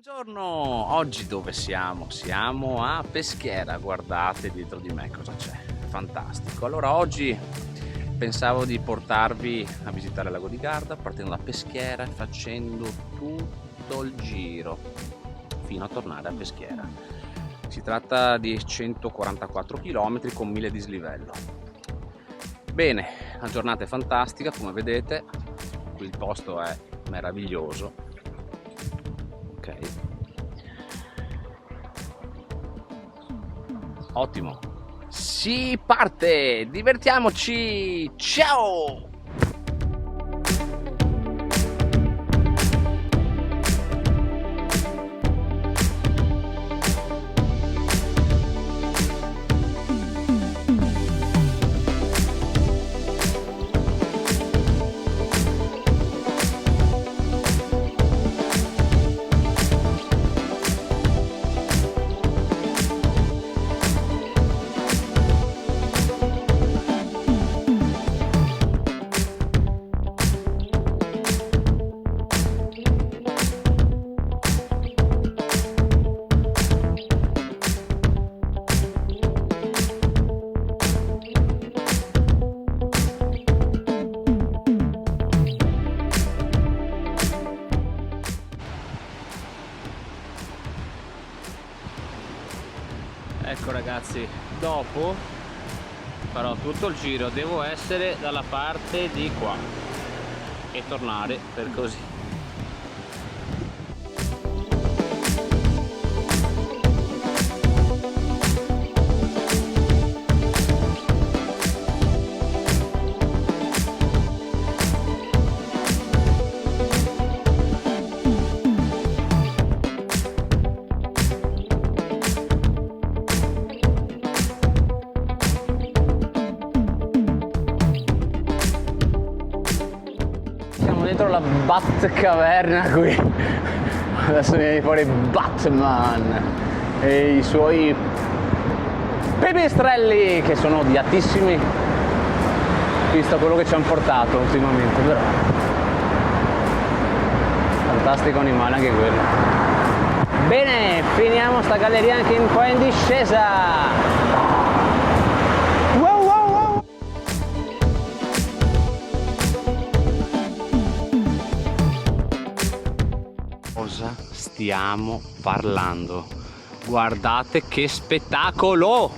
Buongiorno, oggi dove siamo? Siamo a Peschiera, guardate dietro di me cosa c'è, fantastico. Allora oggi pensavo di portarvi a visitare il lago di Garda partendo da Peschiera e facendo tutto il giro fino a tornare a Peschiera. Si tratta di 144 km con 1000 dislivello. Bene, la giornata è fantastica come vedete, qui il posto è meraviglioso. Ok, ottimo, si parte, divertiamoci, ciao! Ecco ragazzi, dopo farò tutto il giro, devo essere dalla parte di qua e tornare per così. Dentro la Batcaverna qui, adesso viene fuori Batman e i suoi pipistrelli che sono odiatissimi visto quello che ci hanno portato ultimamente, però fantastico animale anche quello. Bene, finiamo sta galleria anche un po' in discesa. Cosa stiamo parlando? Guardate che spettacolo!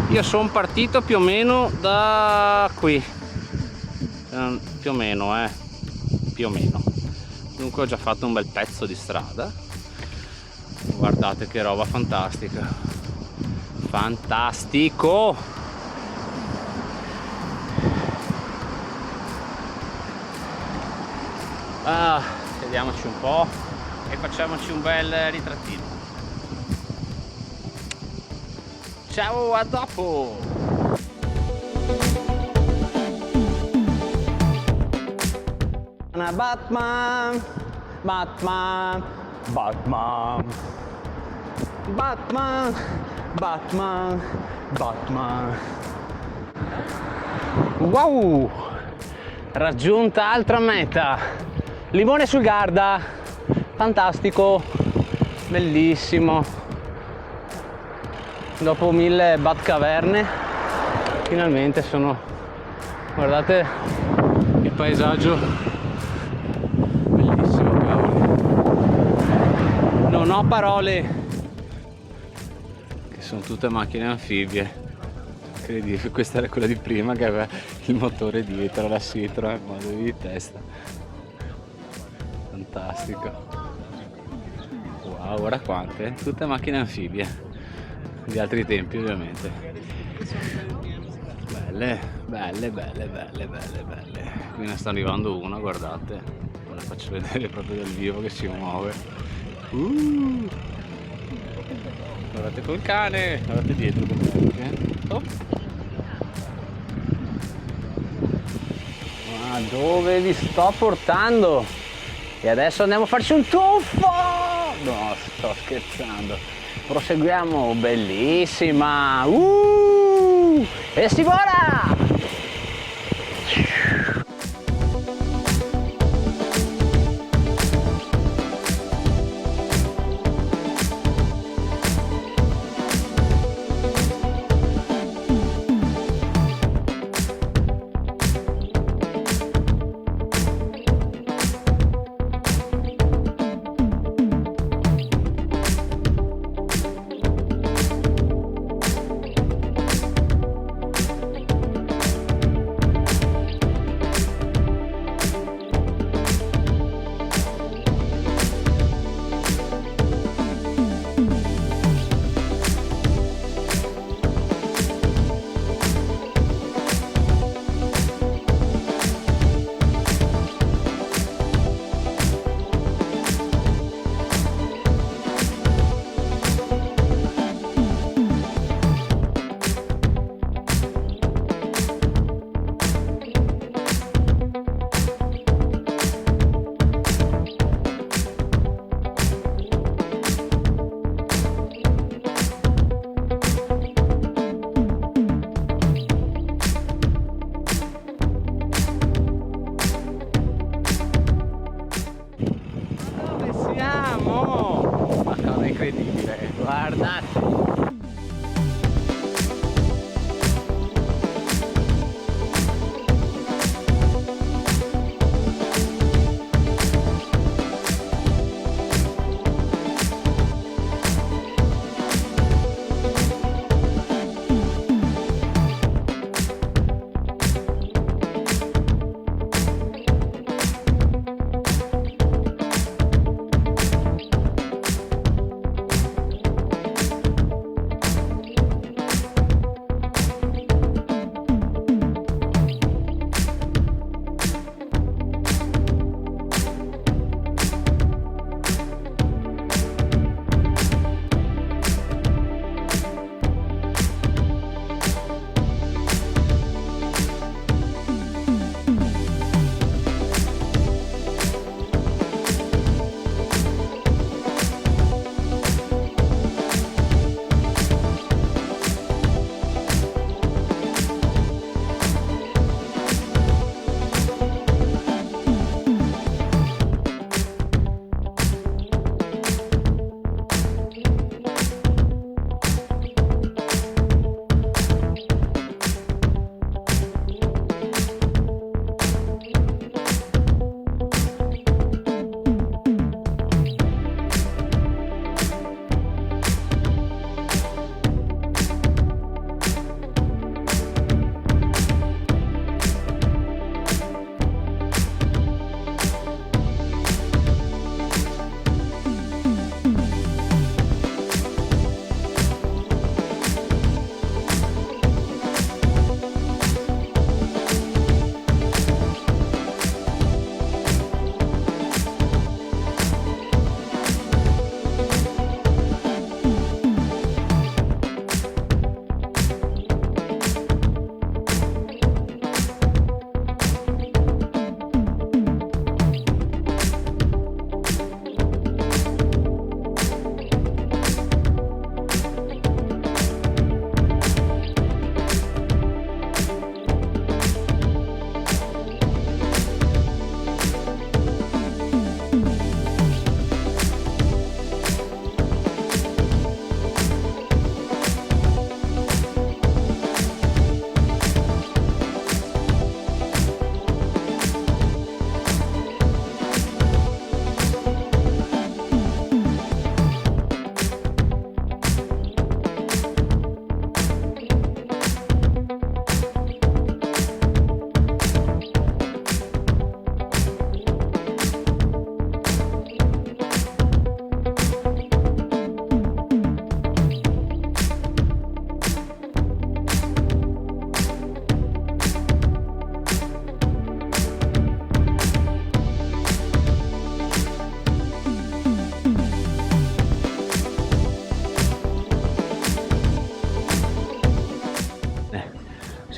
Io sono partito più o meno da qui, più o meno, più o meno. Dunque ho già fatto un bel pezzo di strada. Guardate che roba fantastica! Fantastico! Sediamoci un po' e facciamoci un bel ritrattino. Ciao, a dopo! Batman, Batman, Batman, Batman, Batman, Batman. Wow! Raggiunta altra meta! Limone sul Garda, fantastico, bellissimo. Dopo 1000 Batcaverne, finalmente sono, guardate il paesaggio, bellissimo, cavoli. Non ho parole, che sono tutte macchine anfibie. Incredibile, questa era quella di prima che aveva il motore dietro, la Citroen, modo di testa. Fantastico, wow, guarda quante, tutte macchine anfibie di altri tempi ovviamente, belle, belle, belle, belle, belle, belle. Qui ne sta arrivando una, guardate, ve la faccio vedere proprio dal vivo che si muove. Guardate col cane, guardate dietro oh. Ma dove vi sto portando? E adesso andiamo a farci un tuffo! No, sto scherzando. Proseguiamo, bellissima! E si vola!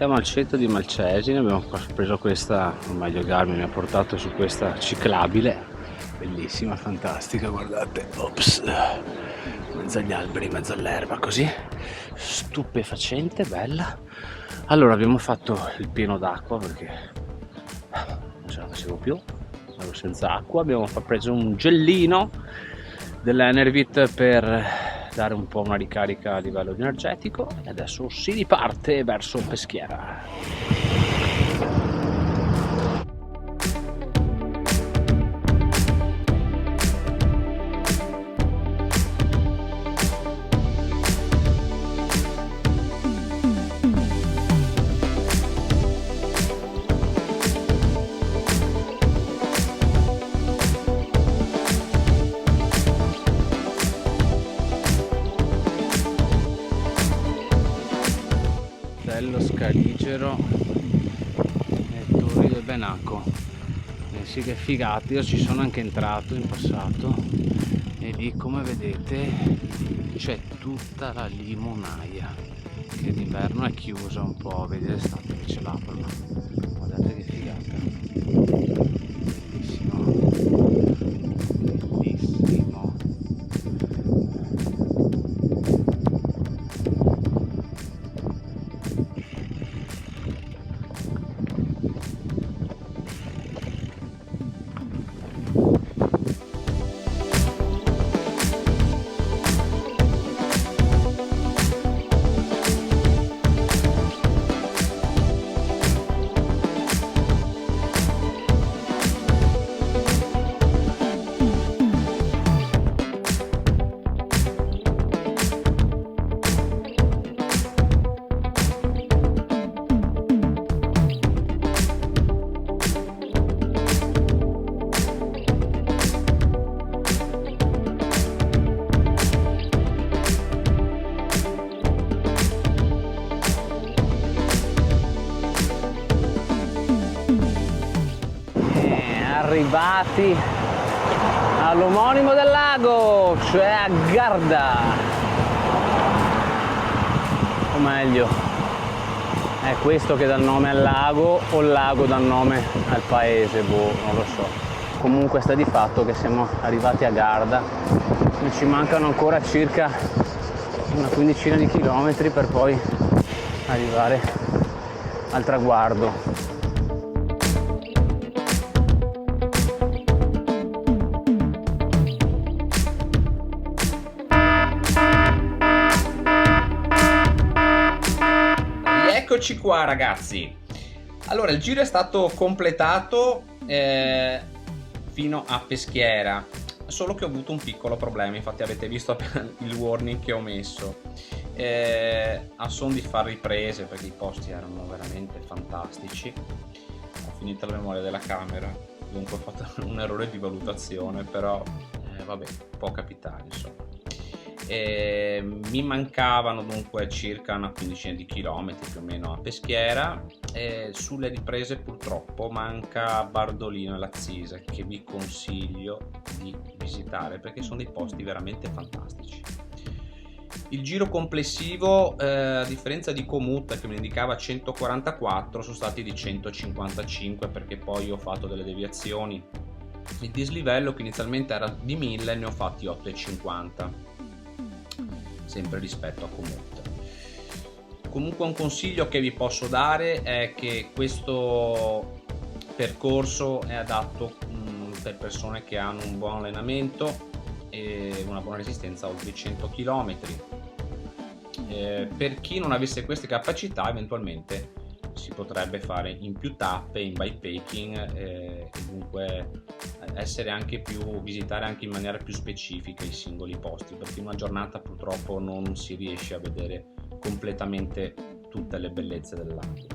Siamo al centro di Malcesine, abbiamo preso questa, o meglio Garmin mi ha portato su questa ciclabile, bellissima, fantastica, guardate, ops, in mezzo agli alberi, in mezzo all'erba, così, stupefacente, bella. Allora abbiamo fatto il pieno d'acqua perché non ce la facevo più, ero senza acqua, abbiamo preso un gellino dell'Enervit per dare un po' una ricarica a livello energetico e adesso si riparte verso Peschiera. Dello Scaligero e Torri del Benaco. Sì, che figata, io ci sono anche entrato in passato e lì, come vedete, c'è tutta la limonaia che d'inverno è chiusa un po', vedete l'estate che ce l'aprono. Guardate che figata, bellissimo, bellissimo. Arrivati all'omonimo del lago, cioè a Garda, o meglio è questo che dà il nome al lago o il lago dà il nome al paese, boh, non lo so. Comunque sta di fatto che siamo arrivati a Garda e ci mancano ancora circa una quindicina di chilometri per poi arrivare al traguardo. Eccoci qua ragazzi, allora il giro è stato completato fino a Peschiera, solo che ho avuto un piccolo problema, infatti avete visto il warning che ho messo, a son di far riprese perché i posti erano veramente fantastici. Ho finito la memoria della camera, dunque ho fatto un errore di valutazione, però vabbè, può capitare insomma. Mi mancavano dunque circa una quindicina di chilometri più o meno a Peschiera. Sulle riprese purtroppo manca Bardolino e Lazzise, che vi consiglio di visitare perché sono dei posti veramente fantastici. Il giro complessivo, a differenza di Comut che mi indicava 144, sono stati di 155 perché poi ho fatto delle deviazioni. Il dislivello che inizialmente era di 1000 ne ho fatti 8,50, sempre rispetto a Comut. Comunque un consiglio che vi posso dare è che questo percorso è adatto per persone che hanno un buon allenamento e una buona resistenza oltre i 100 km. Per chi non avesse queste capacità eventualmente si potrebbe fare in più tappe, in bikepacking e dunque visitare anche in maniera più specifica i singoli posti, perché in una giornata purtroppo non si riesce a vedere completamente tutte le bellezze del lago.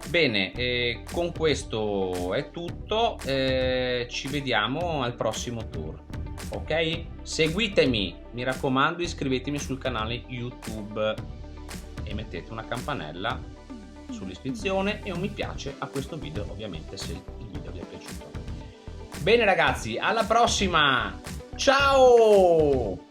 Bene, con questo è tutto, ci vediamo al prossimo tour, ok? Seguitemi, mi raccomando, iscrivetemi sul canale YouTube e mettete una campanella sull'iscrizione e un mi piace a questo video, ovviamente se il video vi è piaciuto. Bene ragazzi, alla prossima, ciao!